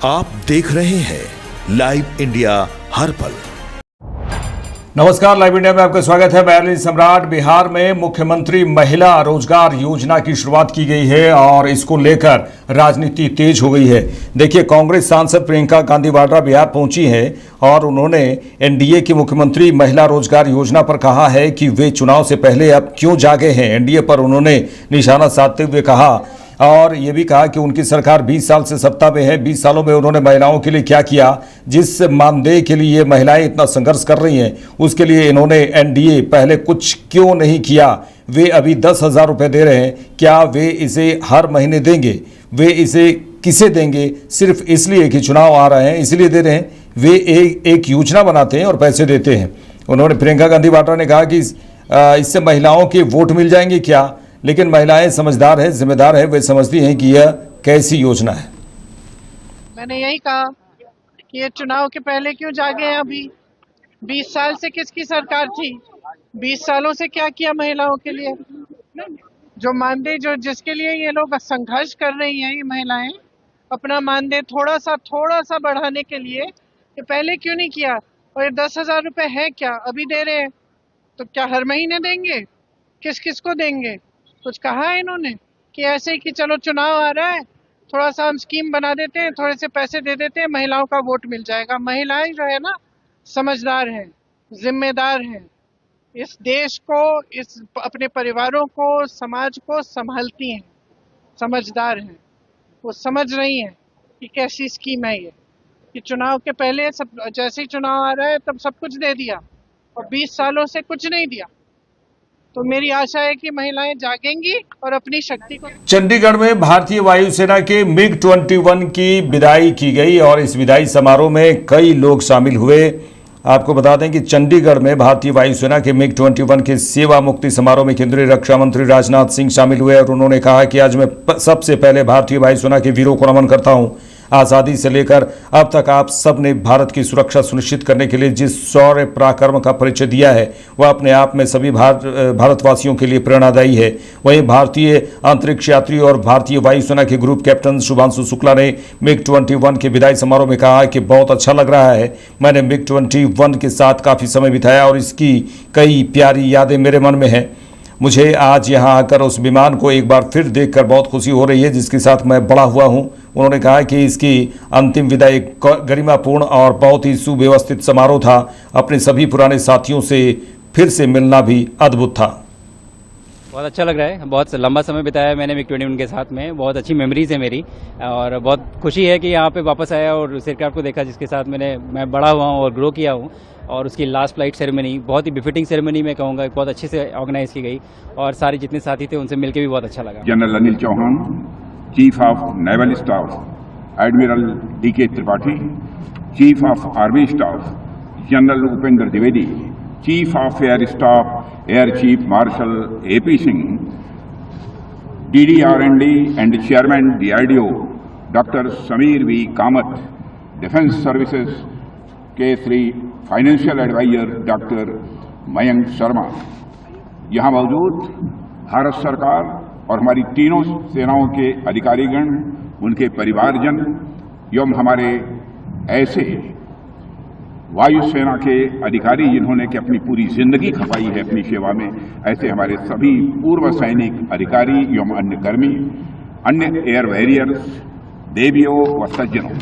आप देख रहे हैं लाइव इंडिया हर पल। नमस्कार, लाइव इंडिया में आपका स्वागत है। मैं सम्राट। बिहार में मुख्यमंत्री महिला रोजगार योजना की शुरुआत की गई है और इसको लेकर राजनीति तेज हो गई है। देखिए, कांग्रेस सांसद प्रियंका गांधी वाड्रा बिहार पहुंची हैं और उन्होंने एनडीए की मुख्यमंत्री महिला रोजगार योजना पर कहा है कि वे चुनाव से पहले अब क्यों जागे हैं। एनडीए पर उन्होंने निशाना साधते हुए कहा और ये भी कहा कि उनकी सरकार 20 साल से सत्ता में है। 20 सालों में उन्होंने महिलाओं के लिए क्या किया, जिस मानदेय के लिए ये महिलाएं इतना संघर्ष कर रही हैं, उसके लिए इन्होंने एनडीए पहले कुछ क्यों नहीं किया। वे अभी 10,000 रुपये दे रहे हैं, क्या वे इसे हर महीने देंगे? वे इसे किसे देंगे? सिर्फ इसलिए कि चुनाव आ रहे हैं इसलिए दे रहे हैं? वे एक योजना बनाते हैं और पैसे देते हैं। उन्होंने प्रियंका गांधी वाड्रा ने कहा कि इससे महिलाओं के वोट मिल जाएंगे क्या, लेकिन महिलाएं समझदार है, जिम्मेदार है, वे समझती हैं कि यह कैसी योजना है। मैंने यही कहा कि ये चुनाव के पहले क्यों जागे हैं। अभी 20 साल से किसकी सरकार थी? 20 सालों से क्या किया महिलाओं के लिए? जो मानदेय जिसके लिए ये लोग संघर्ष कर रही हैं, ये महिलाएं अपना मानदेय थोड़ा सा बढ़ाने के लिए ये पहले क्यों नहीं किया? और ये 10,000 रुपये है क्या अभी दे रहे हैं, तो क्या हर महीने देंगे? किस को देंगे? कुछ कहा है इन्होंने कि ऐसे ही कि चलो चुनाव आ रहा है, थोड़ा सा हम स्कीम बना देते हैं, थोड़े से पैसे दे देते हैं, महिलाओं का वोट मिल जाएगा। महिलाएं जो है ना, समझदार हैं, जिम्मेदार हैं, इस देश को, इस अपने परिवारों को, समाज को संभालती हैं, समझदार हैं। वो समझ रही हैं कि कैसी स्कीम है ये, कि चुनाव के पहले सब, जैसे ही चुनाव आ रहा है तब सब कुछ दे दिया और 20 सालों से कुछ नहीं दिया। तो मेरी आशा है कि महिलाएं जागेंगी और अपनी शक्ति को। चंडीगढ़ में भारतीय वायुसेना के MiG-21 की विदाई की गई और इस विदाई समारोह में कई लोग शामिल हुए। आपको बता दें कि चंडीगढ़ में भारतीय वायुसेना के MiG-21 के सेवा मुक्ति समारोह में केंद्रीय रक्षा मंत्री राजनाथ सिंह शामिल हुए और उन्होंने कहा कि आज मैं सबसे पहले भारतीय वायुसेना के वीरों को नमन करता हूं। आज़ादी से लेकर अब तक आप सब ने भारत की सुरक्षा सुनिश्चित करने के लिए जिस शौर्य पराक्रम का परिचय दिया है वह अपने आप में सभी भारतवासियों के लिए प्रेरणादायी है। वहीं भारतीय अंतरिक्ष यात्री और भारतीय वायुसेना के ग्रुप कैप्टन शुभांशु शुक्ला ने MiG-21 के विदाई समारोह में कहा कि बहुत अच्छा लग रहा है। मैंने MiG-21 के साथ काफ़ी समय बिताया और इसकी कई प्यारी यादें मेरे मन में हैं। मुझे आज यहां आकर उस विमान को एक बार फिर देखकर बहुत खुशी हो रही है जिसके साथ मैं बड़ा हुआ हूं। उन्होंने कहा कि इसकी अंतिम विदाई गरिमापूर्ण और बहुत ही सुव्यवस्थित समारोह था। अपने सभी पुराने साथियों से फिर से मिलना भी अद्भुत था। बहुत अच्छा लग रहा है। बहुत लंबा समय बिताया मैंने MiG-21 के साथ में, बहुत अच्छी मेमोरीज है मेरी और बहुत खुशी है कि यहाँ पे वापस आया और उस एयरक्राफ्ट को देखा जिसके साथ मैं बड़ा हुआ हूँ और ग्रो किया हूँ। और उसकी लास्ट फ्लाइट सेरेमनी बहुत ही बिफिटिंग सेरेमनी मैं कहूँगा, बहुत अच्छे से ऑर्गेनाइज की गई और सारे जितने साथी थे उनसे मिलकर भी बहुत अच्छा लगा। General Anil Chauhan, chief of naval staff admiral DK Tripathi, chief of army staff general Upendra Dwivedi, chief of air staff air chief marshal AP Singh, DDRND and chairman DRDO doctor Sameer V Kamat, defence services के Shri financial adviser doctor Mayank Sharma, यहाँ मौजूद भारत सरकार और हमारी तीनों सेनाओं के अधिकारीगण, उनके परिवारजन एवं हमारे ऐसे वायुसेना के अधिकारी जिन्होंने कि अपनी पूरी जिंदगी खपाई है अपनी सेवा में, ऐसे हमारे सभी पूर्व सैनिक अधिकारी एवं अन्य कर्मी, अन्य एयर वॉरियर्स, देवियों व सज्जनों,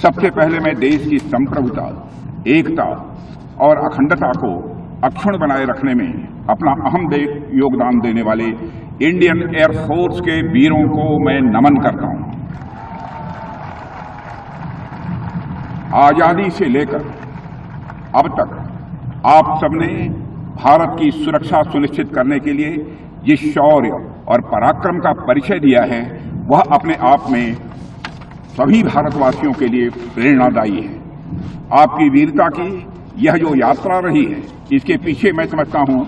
सबसे पहले मैं देश की संप्रभुता, एकता और अखंडता को अक्षुण्ण बनाए रखने में अपना अहम योगदान देने वाले इंडियन एयरफोर्स के वीरों को मैं नमन करता हूं। आजादी से लेकर अब तक आप सबने भारत की सुरक्षा सुनिश्चित करने के लिए जिस शौर्य और पराक्रम का परिचय दिया है वह अपने आप में सभी भारतवासियों के लिए प्रेरणादायी है। आपकी वीरता की यह जो यात्रा रही है इसके पीछे मैं समझता हूं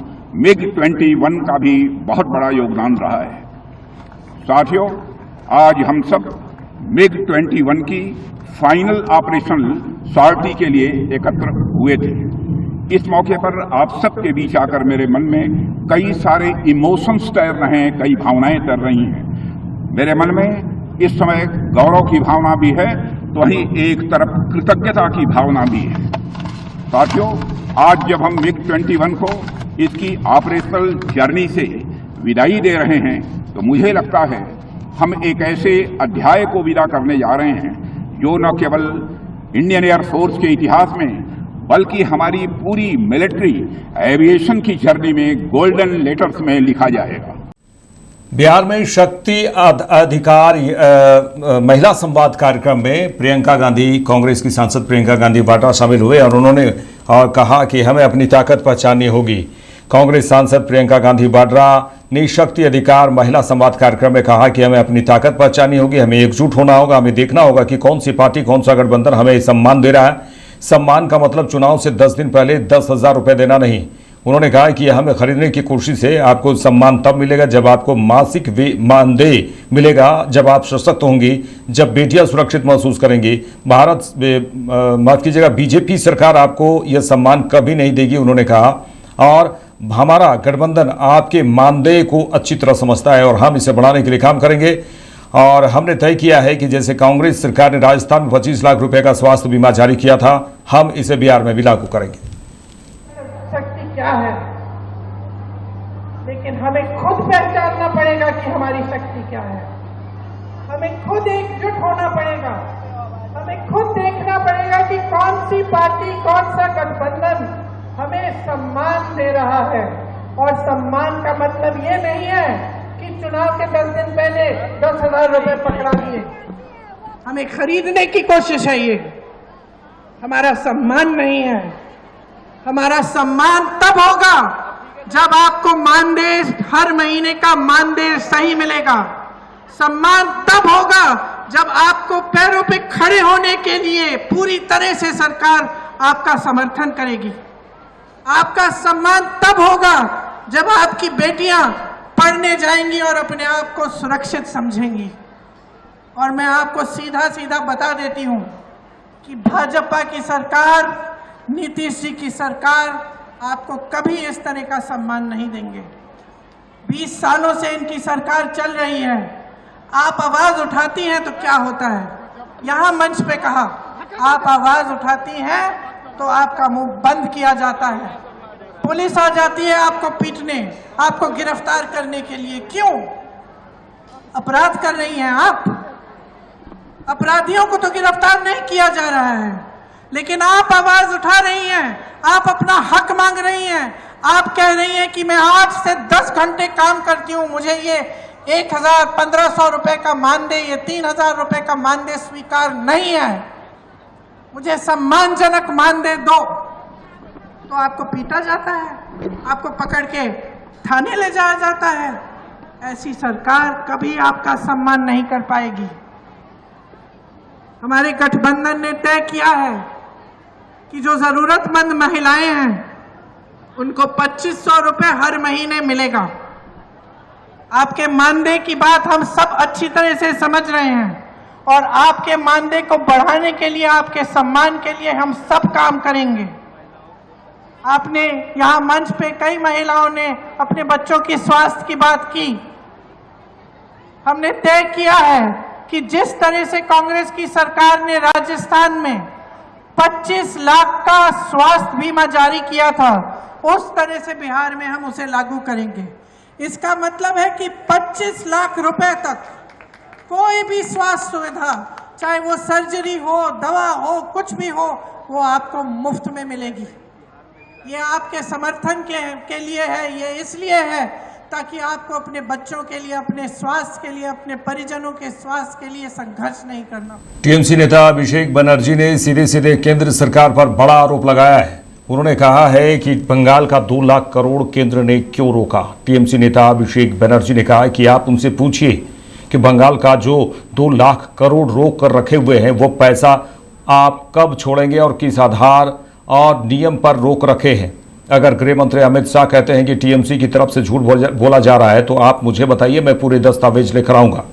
MiG-21 का भी बहुत बड़ा योगदान रहा है। साथियों, आज हम सब MiG-21 की फाइनल ऑपरेशनल सॉर्टी के लिए एकत्र हुए थे। इस मौके पर आप सबके बीच आकर मेरे मन में कई सारे इमोशंस तैर रहे हैं, कई भावनाएं तैर रही हैं। मेरे मन में इस समय गौरव की भावना भी है तो वहीं एक तरफ कृतज्ञता की भावना भी है। साथियों, आज जब हम MiG-21 को इसकी ऑपरेशनल जर्नी से विदाई दे रहे हैं तो मुझे लगता है हम एक ऐसे अध्याय को विदा करने जा रहे हैं जो न केवल इंडियन एयर फोर्स के इतिहास में बल्कि हमारी पूरी मिलिट्री एविएशन की जर्नी में गोल्डन लेटर्स में लिखा जाएगा। बिहार में शक्ति अधिकार महिला संवाद कार्यक्रम में प्रियंका गांधी, कांग्रेस की सांसद प्रियंका गांधी वाड्रा शामिल हुए और उन्होंने कहा कि हमें अपनी ताकत पहचाननी होगी। कांग्रेस सांसद प्रियंका गांधी वाड्रा ने शक्ति अधिकार महिला संवाद कार्यक्रम में कहा कि हमें अपनी ताकत पहचाननी होगी, हमें एकजुट होना होगा, हमें देखना होगा कि कौन सी पार्टी, कौन सा गठबंधन हमें सम्मान दे रहा है। सम्मान का मतलब चुनाव से 10 दिन पहले 10,000 रुपये देना नहीं। उन्होंने कहा कि हमें खरीदने की कोशिश है। आपको सम्मान तब मिलेगा जब आपको मासिक मानदेय मिलेगा, जब आप सशक्त होंगी, जब बेटियां सुरक्षित महसूस करेंगी। माफ कीजिएगा, बीजेपी सरकार आपको यह सम्मान कभी नहीं देगी, उन्होंने कहा। और हमारा गठबंधन आपके मानदेय को अच्छी तरह समझता है और हम इसे बढ़ाने के लिए काम करेंगे। और हमने तय किया है कि जैसे कांग्रेस सरकार ने राजस्थान में 25 लाख रुपए का स्वास्थ्य बीमा जारी किया था, हम इसे बिहार में भी लागू करेंगे। शक्ति क्या है, लेकिन हमें खुद पहचानना पड़ेगा कि हमारी शक्ति क्या है। हमें खुद एकजुट होना पड़ेगा। हमें खुद देखना पड़ेगा कि कौन सी पार्टी, कौन सा गठबंधन हमें सम्मान दे रहा है। और सम्मान का मतलब ये नहीं है कि चुनाव के 10 दिन पहले 10,000 रुपए पकड़ा दिए, हमें खरीदने की कोशिश है। ये हमारा सम्मान नहीं है। हमारा सम्मान तब होगा जब आपको मानदेय, हर महीने का मानदेय सही मिलेगा। सम्मान तब होगा जब आपको पैरों पे खड़े होने के लिए पूरी तरह से सरकार आपका समर्थन करेगी। आपका सम्मान तब होगा जब आपकी बेटियां पढ़ने जाएंगी और अपने आप को सुरक्षित समझेंगी। और मैं आपको सीधा सीधा बता देती हूं कि भाजपा की सरकार, नीतीश जी की सरकार आपको कभी इस तरह का सम्मान नहीं देंगे। 20 सालों से इनकी सरकार चल रही है। आप आवाज उठाती हैं तो क्या होता है? यहां मंच पे कहा, आप आवाज उठाती हैं तो आपका मुंह बंद किया जाता है। पुलिस आ जाती है आपको पीटने, आपको गिरफ्तार करने के लिए। क्यों? अपराध कर रही हैं आप। अपराधियों को तो गिरफ्तार नहीं किया जा रहा है, लेकिन आप आवाज उठा रही हैं, आप अपना हक मांग रही हैं। आप कह रही हैं कि मैं 8 से 10 घंटे काम करती हूं, मुझे ये 1,000-1,500 रुपए का मानदेय, ये 3,000 रुपए का मानदेय स्वीकार नहीं है। मुझे सम्मानजनक मानदेय दो। तो आपको पीटा जाता है, आपको पकड़ के थाने ले जाया जाता है। ऐसी सरकार कभी आपका सम्मान नहीं कर पाएगी। हमारे गठबंधन ने तय किया है कि जो जरूरतमंद महिलाएं हैं उनको 2,500 रुपए हर महीने मिलेगा। आपके मानदेय की बात हम सब अच्छी तरह से समझ रहे हैं और आपके मानदेय को बढ़ाने के लिए, आपके सम्मान के लिए हम सब काम करेंगे। आपने यहां मंच पे कई महिलाओं ने अपने बच्चों की स्वास्थ्य की बात की। हमने तय किया है कि जिस तरह से कांग्रेस की सरकार ने राजस्थान में 25 लाख का स्वास्थ्य बीमा जारी किया था, उस तरह से बिहार में हम उसे लागू करेंगे। इसका मतलब है कि 25 लाख रुपए तक कोई भी स्वास्थ्य सुविधा, चाहे वो सर्जरी हो, दवा हो, कुछ भी हो, वो आपको मुफ्त में मिलेगी। ये आपके समर्थन के लिए है, ये इसलिए है ताकि आपको अपने बच्चों के लिए, अपने स्वास्थ्य के लिए, अपने परिजनों के स्वास्थ्य के लिए संघर्ष नहीं करना। टीएमसी नेता अभिषेक बनर्जी ने सीधे सीधे केंद्र सरकार पर बड़ा आरोप लगाया है। उन्होंने कहा है कि बंगाल का 2 लाख करोड़ केंद्र ने क्यों रोका। टीएमसी नेता अभिषेक बनर्जी ने कहा कि आप उनसे पूछिए कि बंगाल का जो 2 लाख करोड़ रोक कर रखे हुए हैं वो पैसा आप कब छोड़ेंगे और किस आधार और नियम पर रोक रखे हैं। अगर गृह मंत्री अमित शाह कहते हैं कि टीएमसी की तरफ से झूठ बोला जा रहा है तो आप मुझे बताइए, मैं पूरे दस्तावेज लेकर आऊंगा।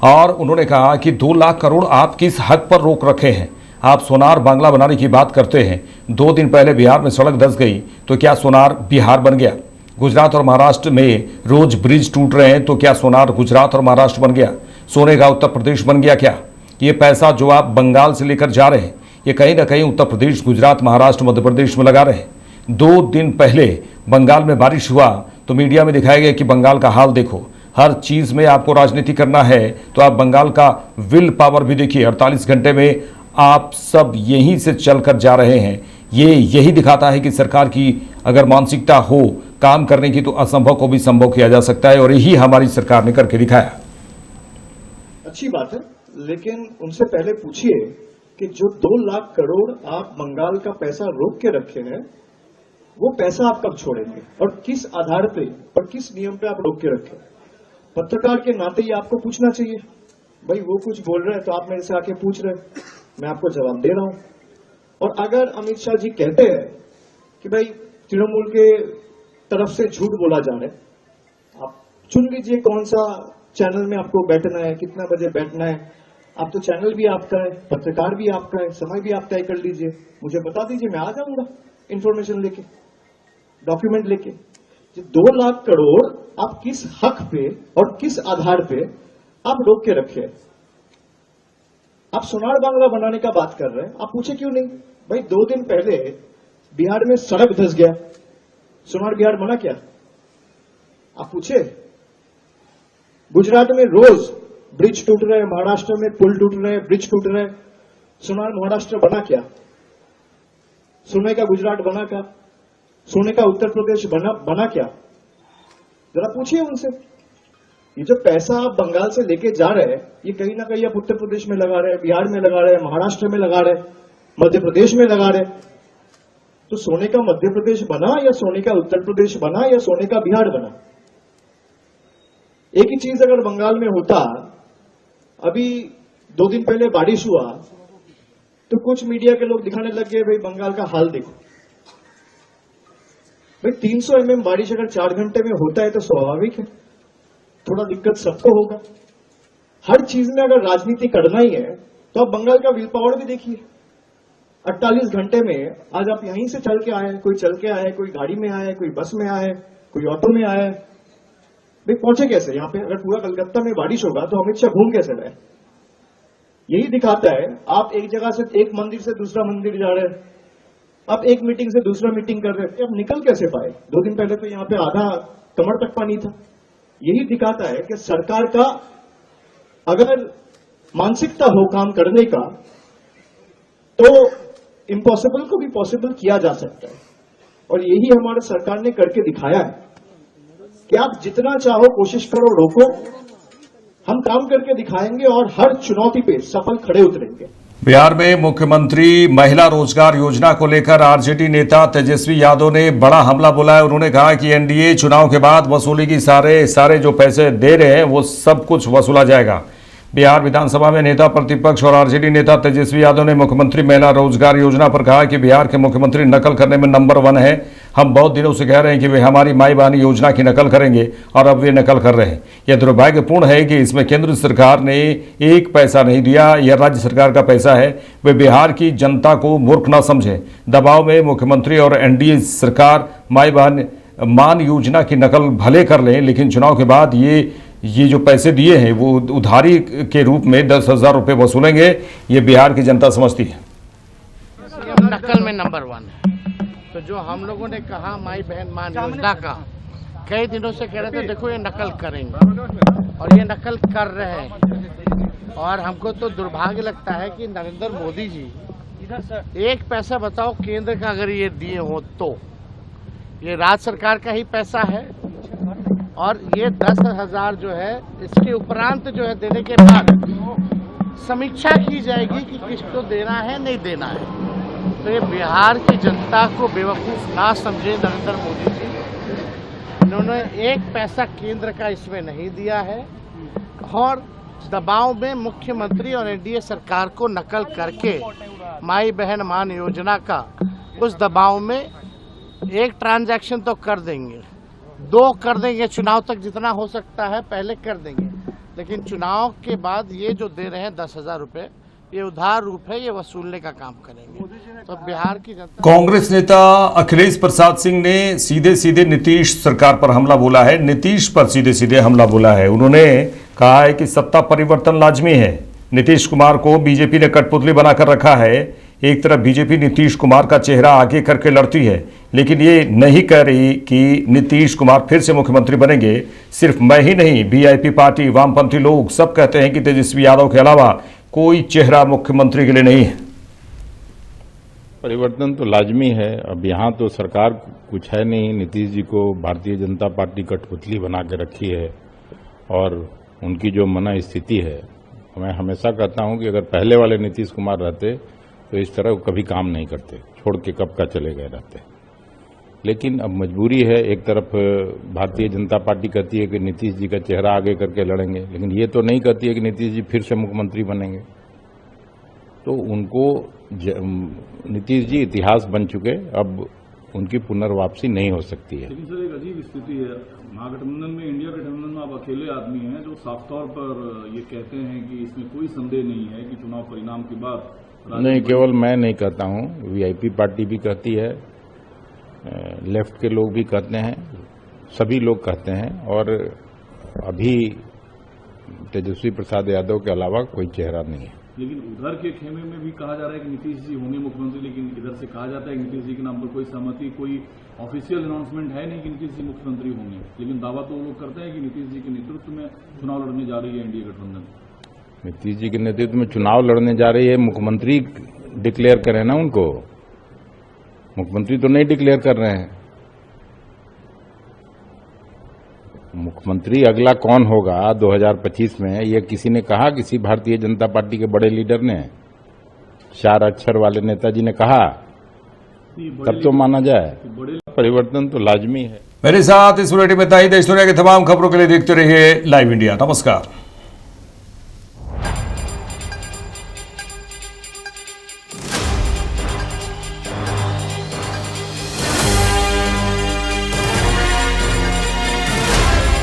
और उन्होंने कहा कि 2 लाख करोड़ आप किस हक पर रोक रखे हैं। आप सोनार बांग्ला बनाने की बात करते हैं। 2 दिन पहले बिहार में सड़क धंस गई तो क्या सोनार बिहार बन गया? गुजरात और महाराष्ट्र में रोज ब्रिज टूट रहे हैं तो क्या सोनार गुजरात और महाराष्ट्र बन गया? सोने का उत्तर प्रदेश बन गया क्या? कि ये पैसा जो आप बंगाल से लेकर जा रहे हैं ये कहीं ना कहीं उत्तर प्रदेश, गुजरात, महाराष्ट्र, मध्य प्रदेश में लगा रहे हैं। 2 दिन पहले बंगाल में बारिश हुआ तो मीडिया में दिखाया गया कि बंगाल का हाल देखो। हर चीज़ में आपको राजनीति करना है तो आप बंगाल का विल पावर भी देखिए। 48 घंटे में आप सब यहीं से चलकर जा रहे हैं। ये यही दिखाता है कि सरकार की अगर मानसिकता हो काम करने की तो असंभव को भी संभव किया जा सकता है, और यही हमारी सरकार ने करके दिखाया। अच्छी बात है, लेकिन उनसे पहले पूछिए कि जो 2 लाख करोड़ आप बंगाल का पैसा रोक के रखे हैं वो पैसा आप कब छोड़ेंगे और किस आधार पे और किस नियम पे आप रोक के रखे। पत्रकार के नाते ही आपको पूछना चाहिए। भाई वो कुछ बोल रहे हैं तो आप मेरे से आके पूछ रहे हैं, मैं आपको जवाब दे रहा हूं। और अगर अमित शाह जी कहते हैं कि भाई तृणमूल के तरफ से झूठ बोला जा रहा है, आप चुन लीजिए कौन सा चैनल में आपको बैठना है, कितना बजे बैठना है। आप तो चैनल भी आपका है, पत्रकार भी आपका है, समय भी आप तय कर लीजिए, मुझे बता दीजिए, मैं आ जाऊंगा इंफॉर्मेशन लेके, डॉक्यूमेंट लेके। 2 लाख करोड़ आप किस हक पे और किस आधार पे आप रोक के रखे हैं। आप सोनार बांग्ला बनाने का बात कर रहे हैं, आप पूछे क्यों नहीं। भाई 2 दिन पहले बिहार में सड़क धंस गया, सोनार बिहार बना क्या, आप पूछे। गुजरात में रोज ब्रिज टूट रहे हैं, महाराष्ट्र में पुल टूट रहे हैं, ब्रिज टूट रहे हैं, सोनार महाराष्ट्र बना क्या, सोने का गुजरात बना क्या, सोने का उत्तर प्रदेश बना क्या, जरा पूछिए उनसे। ये जो पैसा आप बंगाल से लेके जा रहे हैं ये कहीं ना कहीं आप उत्तर प्रदेश में लगा रहे हैं, बिहार में लगा रहे हैं, महाराष्ट्र में लगा रहे हैं, मध्य प्रदेश में लगा रहे हैं। तो सोने का मध्य प्रदेश बना या सोने का उत्तर प्रदेश बना या सोने का बिहार बना। एक ही चीज अगर बंगाल में होता, अभी 2 दिन पहले बारिश हुआ तो कुछ मीडिया के लोग दिखाने लग गए भाई बंगाल का हाल देखो। भाई 300 mm बारिश अगर 4 घंटे में होता है तो स्वाभाविक है थोड़ा दिक्कत सबको होगा। हर चीज में अगर राजनीति करना ही है तो आप बंगाल का विल पावर भी देखिए। 48 घंटे में आज आप यहीं से चल के आए हैं, कोई चल के आए, कोई गाड़ी में आए, कोई बस में आए, कोई ऑटो में आए। भाई पहुंचे कैसे यहाँ पे। अगर पूरा कलकत्ता में बारिश होगा तो अमित शाह घूम कैसे रहे। यही दिखाता है आप एक जगह से एक मंदिर से दूसरा मंदिर जा रहे हैं, आप एक मीटिंग से दूसरा मीटिंग कर रहे हैं, अब निकल कैसे पाए। 2 दिन पहले तो यहाँ पे आधा कमर तक पानी था। यही दिखाता है कि सरकार का अगर मानसिकता हो काम करने का तो इम्पॉसिबल को भी पॉसिबल किया जा सकता है। और यही हमारे सरकार ने करके दिखाया है कि आप जितना चाहो कोशिश करो, रोको, हम काम करके दिखाएंगे और हर चुनौती पे सफल खड़े उतरेंगे। बिहार में मुख्यमंत्री महिला रोजगार योजना को लेकर आरजेडी नेता तेजस्वी यादव ने बड़ा हमला बोला है। उन्होंने कहा कि एनडीए चुनाव के बाद वसूली की सारे जो पैसे दे रहे हैं वो सब कुछ वसूला जाएगा। बिहार विधानसभा में नेता प्रतिपक्ष और आरजेडी नेता तेजस्वी यादव ने मुख्यमंत्री महिला रोजगार योजना पर कहा कि बिहार के मुख्यमंत्री नकल करने में नंबर 1 है। हम बहुत दिनों से कह रहे हैं कि वे हमारी माई बहनी योजना की नकल करेंगे और अब वे नकल कर रहे हैं। यह दुर्भाग्यपूर्ण है कि इसमें केंद्र सरकार ने एक पैसा नहीं दिया, यह राज्य सरकार का पैसा है। वे बिहार की जनता को मूर्ख न समझें। दबाव में मुख्यमंत्री और एनडीए सरकार माई बहन मान योजना की नकल भले कर लें, लेकिन चुनाव के बाद ये जो पैसे दिए हैं वो उधारी के रूप में 10,000 रुपये वसूलेंगे। ये बिहार की जनता समझती है। नकल में नंबर 1 है। तो जो हम लोगों ने कहा माई बहन मान योजना का, कई दिनों से कह रहे थे देखो ये नकल करेंगे और ये नकल कर रहे हैं। और हमको तो दुर्भाग्य लगता है कि नरेंद्र मोदी जी एक पैसा बताओ केंद्र का अगर ये दिए हो तो ये राज्य सरकार का ही पैसा है। और ये 10,000 जो है इसके उपरांत जो है देने के बाद समीक्षा की जाएगी कि किसको देना है नहीं देना है। तो ये बिहार की जनता को बेवकूफ़ ना समझे नरेंद्र मोदी जी। इन्होंने एक पैसा केंद्र का इसमें नहीं दिया है और दबाव में मुख्यमंत्री और एनडीए सरकार को नकल करके माई बहन मान योजना का उस दबाव में एक ट्रांजैक्शन तो कर देंगे, 2 कर देंगे, चुनाव तक जितना हो सकता है पहले कर देंगे, लेकिन चुनाव के बाद ये जो दे रहे हैं 10,000 रुपये ये उधार रूप है, ये वसूलने का काम करेंगे। तो बिहार की जनता। कांग्रेस नेता अखिलेश प्रसाद सिंह ने सीधे सीधे नीतीश सरकार पर हमला बोला है, नीतीश पर सीधे सीधे हमला बोला है। उन्होंने कहा है कि सत्ता परिवर्तन लाजमी है, नीतीश कुमार को बीजेपी ने कठपुतली बनाकर रखा है। एक तरफ बीजेपी नीतीश कुमार का चेहरा आगे करके लड़ती है, लेकिन ये नहीं कह रही कि नीतीश कुमार फिर से मुख्यमंत्री बनेंगे। सिर्फ मैं ही नहीं, वीआईपी पार्टी, वामपंथी लोग सब कहते हैं कि तेजस्वी यादव के अलावा कोई चेहरा मुख्यमंत्री के लिए नहीं है। परिवर्तन तो लाजमी है। अब यहाँ तो सरकार कुछ है नहीं। नीतीश जी को भारतीय जनता पार्टी कठपुतली बना के रखी है और उनकी जो मना स्थिति है, मैं हमेशा कहता हूं कि अगर पहले वाले नीतीश कुमार रहते तो इस तरह कभी काम नहीं करते, छोड़ के कब का चले गए रहते। लेकिन अब मजबूरी है। एक तरफ भारतीय जनता पार्टी कहती है कि नीतीश जी का चेहरा आगे करके लड़ेंगे, लेकिन ये तो नहीं कहती है कि नीतीश जी फिर से मुख्यमंत्री बनेंगे। तो उनको नीतीश जी इतिहास बन चुके, अब उनकी पुनर्वापसी नहीं हो सकती है। लेकिन सर एक अजीब स्थिति है, महागठबंधन में, इंडिया गठबंधन में आप अकेले आदमी हैं जो साफ तौर पर ये कहते हैं कि इसमें कोई संदेह नहीं है कि चुनाव परिणाम के बाद नहीं, केवल मैं नहीं कहता हूं, वीआईपी पार्टी भी कहती है, लेफ्ट के लोग भी कहते हैं, सभी लोग कहते हैं। और अभी तेजस्वी प्रसाद यादव के अलावा कोई चेहरा नहीं है। लेकिन उधर के खेमे में भी कहा जा रहा है कि नीतीश जी होंगे मुख्यमंत्री, लेकिन इधर से कहा जाता है कि नीतीश जी के नाम पर कोई सहमति, कोई ऑफिशियल अनाउंसमेंट है नहीं कि नीतीश जी मुख्यमंत्री होंगे। लेकिन दावा तो वो लोग करते हैं कि नीतीश जी के नेतृत्व में चुनाव लड़ने जा रही है एनडीए गठबंधन। नीतीश जी के नेतृत्व में चुनाव लड़ने जा रही है, मुख्यमंत्री डिक्लेयर करें ना उनको। मुख्यमंत्री तो नहीं डिक्लेयर कर रहे हैं। मुख्यमंत्री अगला कौन होगा 2025 में, ये किसी ने कहा? किसी भारतीय जनता पार्टी के बड़े लीडर ने, 4 अक्षर वाले नेताजी ने कहा? तब तो माना जाए। परिवर्तन तो लाजमी है। मेरे साथ इस बुलेटिन में इतना ही। देश दुनिया की तमाम खबरों के लिए देखते रहिए लाइव इंडिया। नमस्कार।